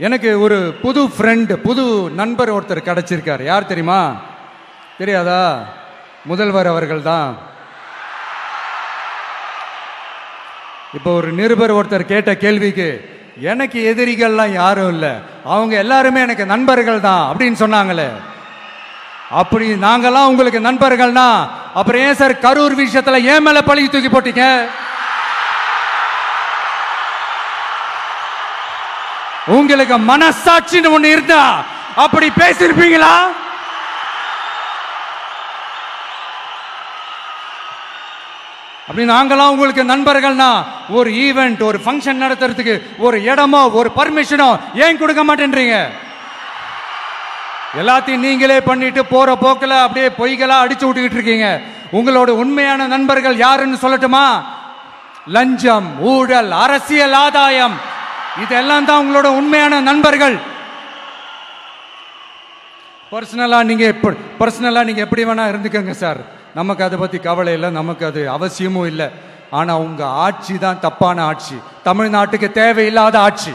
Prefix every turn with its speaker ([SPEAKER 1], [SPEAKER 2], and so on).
[SPEAKER 1] எனக்கு ஒரு புது ஃப்ரெண்டு, புது நண்பர் ஒருத்தர் கிடைச்சிருக்கார். யார் தெரியுமா? தெரியாதா? முதல்வர் அவர்கள் தான். இப்போ ஒரு நிருபர் ஒருத்தர் கேட்ட கேள்விக்கு எனக்கு எதிரிகள்லாம் யாரும் இல்லை, அவங்க எல்லாருமே எனக்கு நண்பர்கள் தான் அப்படின்னு சொன்னாங்களே. அப்படி நாங்கெல்லாம் உங்களுக்கு நண்பர்கள்னா அப்புறம் ஏன் சார் கரூர் விஷயத்துல ஏன் மேல பழி தூக்கி போட்டீங்க? உங்களுக்கு மனசாட்சின்னு ஒண்ணு இருந்தா அப்படி பேசிருப்பீங்களா? அப்படி நாங்களாம் உங்களுக்கு நண்பர்கள்னா ஒரு ஈவெண்ட், ஒரு ஃபங்க்ஷன் நடத்துறதுக்கு ஒரு இடமோ ஒரு பர்மிஷனோ ஏன் கொடுக்க மாட்டேன்றீங்க? எல்லாத்தையும் நீங்களே பண்ணிட்டு போற போக்கில் அப்படியே பொய்களா அடிச்சு விட்டுக்கிட்டு இருக்கீங்க. உங்களோட உண்மையான நண்பர்கள் யாருன்னு சொல்லட்டுமா? லஞ்சம், ஊழல், அரசியல் ஆதாயம், இதெல்லாம் தான் உங்களோட உண்மையான நண்பர்கள். பர்சனலா நீங்க எப்படி வேணா இருந்துக்கங்க சார், நமக்கு அதை பத்தி கவலை இல்லை, நமக்கு அது அவசியமும் இல்லை. ஆனா உங்க ஆட்சி தான் தப்பான ஆட்சி, தமிழ்நாட்டுக்கு தேவையில்லாத ஆட்சி.